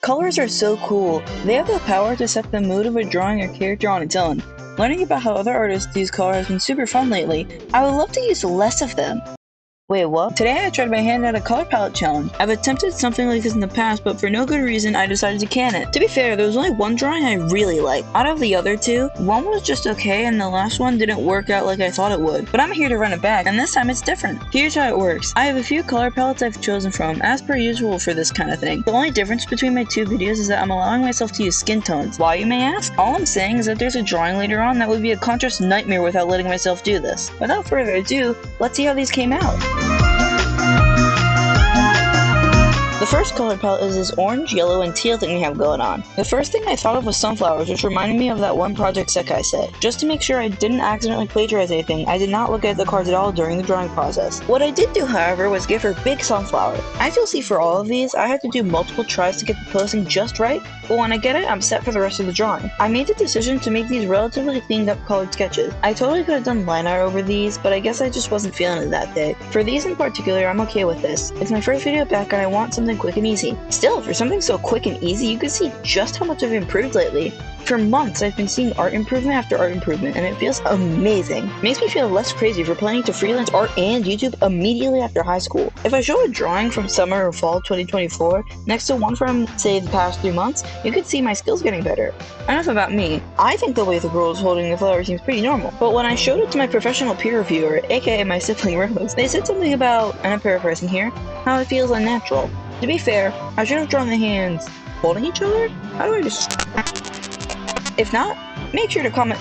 Colors are so cool. They have the power to set the mood of a drawing or character on its own. Learning about how other artists use color has been super fun lately. I would love to use less of them. Wait, what? Today I tried my hand at a color palette challenge. I've attempted something like this in the past, but for no good reason I decided to can it. To be fair, there was only one drawing I really liked. Out of the other two, one was just okay and the last one didn't work out like I thought it would. But I'm here to run it back, and this time it's different. Here's how it works. I have a few color palettes I've chosen from, as per usual for this kind of thing. The only difference between my two videos is that I'm allowing myself to use skin tones. Why, you may ask? All I'm saying is that there's a drawing later on that would be a contrast nightmare without letting myself do this. Without further ado, let's see how these came out. The first color palette is this orange, yellow, and teal thing we have going on. The first thing I thought of was sunflowers, which reminded me of that one Project Sekai set. Just to make sure I didn't accidentally plagiarize anything, I did not look at the cards at all during the drawing process. What I did do, however, was give her big sunflower. As you'll see for all of these, I had to do multiple tries to get the posing just right, but when I get it, I'm set for the rest of the drawing. I made the decision to make these relatively cleaned up colored sketches. I totally could have done line art over these, but I guess I just wasn't feeling it that day. For these in particular, I'm okay with this. It's my first video back and I want something quick and easy. Still, for something so quick and easy, you can see just how much I've improved lately. For months, I've been seeing art improvement after art improvement, and it feels amazing. It makes me feel less crazy for planning to freelance art and YouTube immediately after high school. If I show a drawing from summer or fall 2024 next to one from, say, the past 3 months, you could see my skills getting better. Enough about me. I think the way the girl is holding the flower seems pretty normal, but when I showed it to my professional peer reviewer, aka my sibling Rose, they said something about, and I'm paraphrasing here, how it feels unnatural. To be fair, I should have drawn the hands holding each other? How do I just... If not, make sure to comment.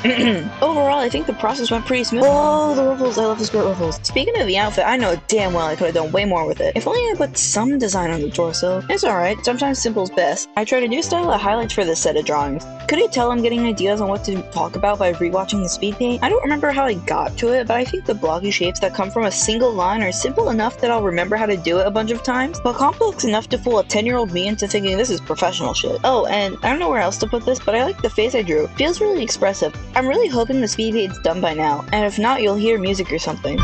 Overall, I think the process went pretty smooth. Oh, the ruffles. I love the skirt ruffles. Speaking of the outfit, I know damn well I could have done way more with it. If only I put some design on the torso. It's alright, sometimes simple's best. I tried a new style of highlights for this set of drawings. Could you tell I'm getting ideas on what to talk about by rewatching the speed paint? I don't remember how I got to it, but I think the blocky shapes that come from a single line are simple enough that I'll remember how to do it a bunch of times, but complex enough to fool a 10-year-old me into thinking this is professional shit. Oh, and I don't know where else to put this, but I like the face I drew. Feels really expressive. I'm really hoping the speed paint's done by now, and if not, you'll hear music or something.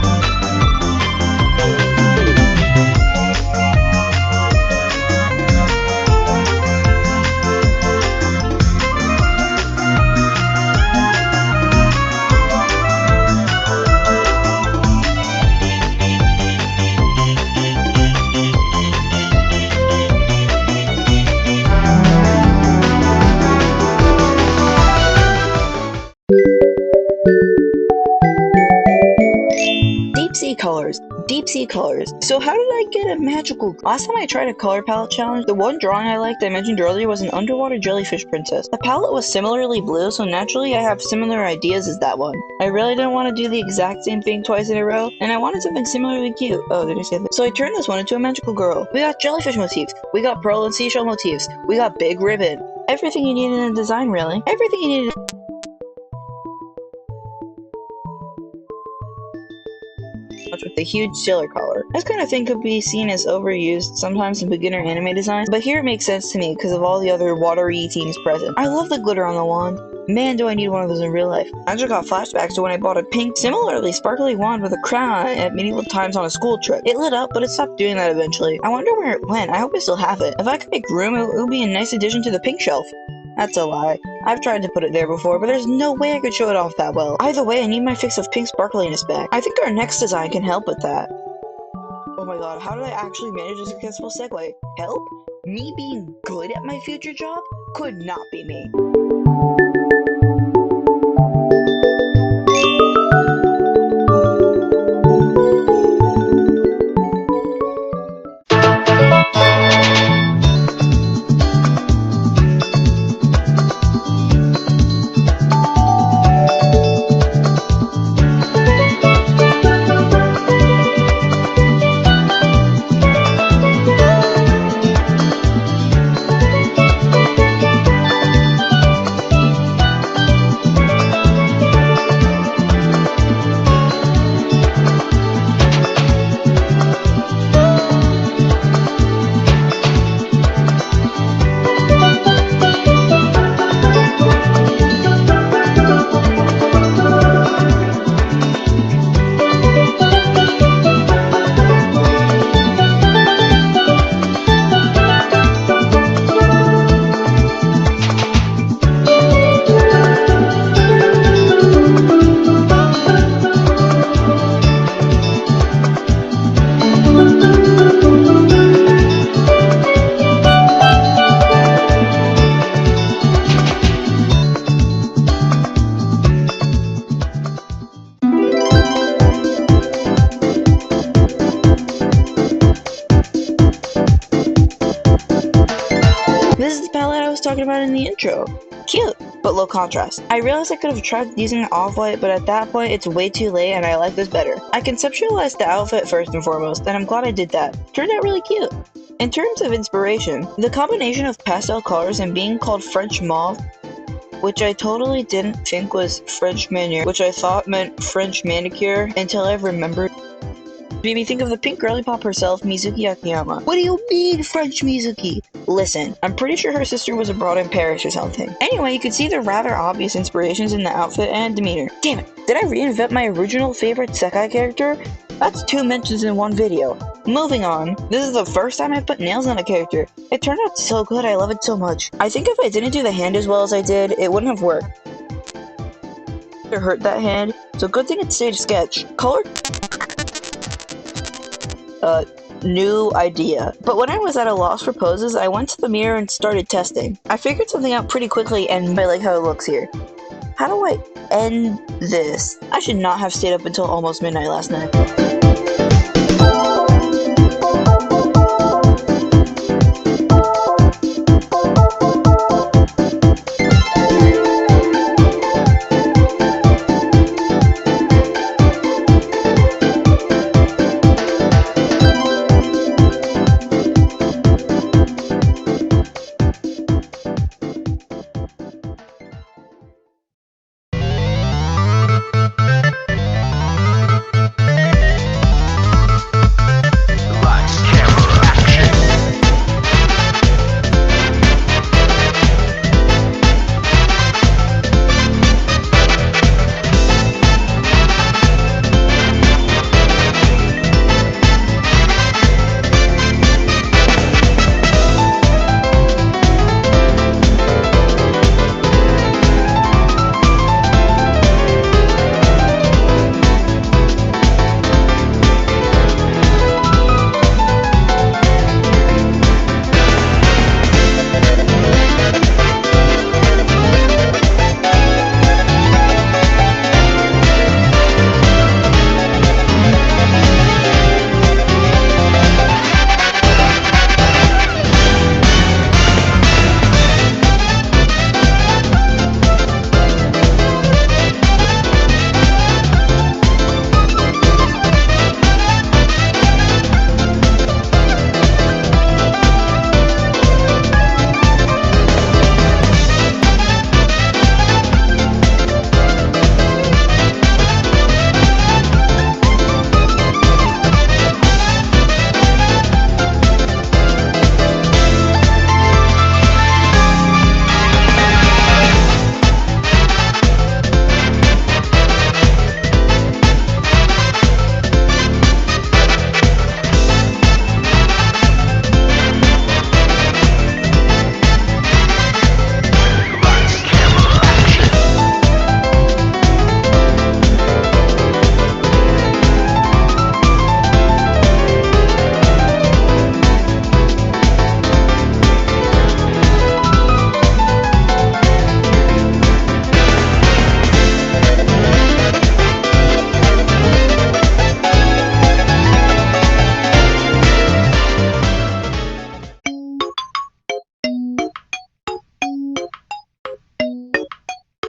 Deep sea colors. So how did I get a magical... Last time I tried a color palette challenge, the one drawing I liked I mentioned earlier was an underwater jellyfish princess. The palette was similarly blue, so naturally I have similar ideas as that one. I really didn't want to do the exact same thing twice in a row, and I wanted something similarly cute. Oh, did I say that? So I turned this one into a magical girl. We got jellyfish motifs, we got pearl and seashell motifs, we got big ribbon. Everything you need in a design, really. Everything you need. With a huge sailor collar. This kind of thing could be seen as overused sometimes in beginner anime designs, but here it makes sense to me because of all the other watery themes present. I love the glitter on the wand. Man, do I need one of those in real life. I just got flashbacks to when I bought a pink, similarly sparkly wand with a crown on it at medieval times on a school trip. It lit up, but it stopped doing that eventually. I wonder where it went. I hope I still have it. If I could make room, it would be a nice addition to the pink shelf. That's a lie. I've tried to put it there before, but there's no way I could show it off that well. Either way, I need my fix of pink sparkliness back. I think our next design can help with that. Oh my god, how did I actually manage a successful segue? Help? Me being good at my future job? Could not be me. This is the palette I was talking about in the intro. Cute, but low contrast. I realized I could have tried using the off-white, but at that point it's way too late and I like this better. I conceptualized the outfit first and foremost, and I'm glad I did that. Turned out really cute. In terms of inspiration, the combination of pastel colors and being called French mauve, which I totally didn't think was French manicure, which I thought meant French manicure until I remembered, made me think of the pink girly pop herself, Mizuki Akiyama. What do you mean, French Mizuki? Listen, I'm pretty sure her sister was abroad in Paris or something. Anyway, you could see the rather obvious inspirations in the outfit and demeanor. Damn it, did I reinvent my original favorite Sekai character? That's 2 mentions in one video. Moving on, this is the first time I've put nails on a character. It turned out so good, I love it so much. I think if I didn't do the hand as well as I did, it wouldn't have worked. It hurt that hand, so good thing it stayed a sketch. Color? New idea. But when I was at a loss for poses, I went to the mirror and started testing. I figured something out pretty quickly and I like how it looks here. How do I end this? I should not have stayed up until almost midnight last night.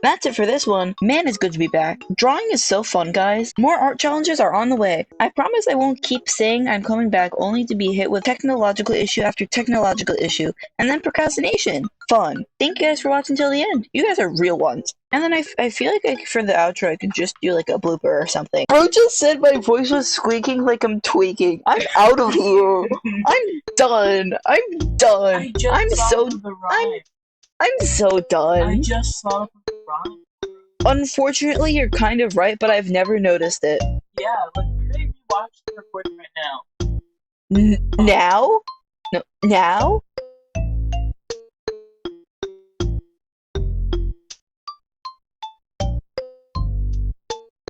That's it for this one. Man, it's good to be back. Drawing is so fun, guys. More art challenges are on the way. I promise I won't keep saying I'm coming back only to be hit with technological issue after technological issue, and then procrastination. Fun. Thank you guys for watching till the end. You guys are real ones. And then I feel like for the outro, I could just do like a blooper or something. Bro just said my voice was squeaking like I'm tweaking. I'm out of here. I'm done. I'm done. I'm so done. I just thought of the rhyme. Unfortunately, you're kind of right, but I've never noticed it. Yeah, like we're gonna be watching the recording right now. Now? No, now?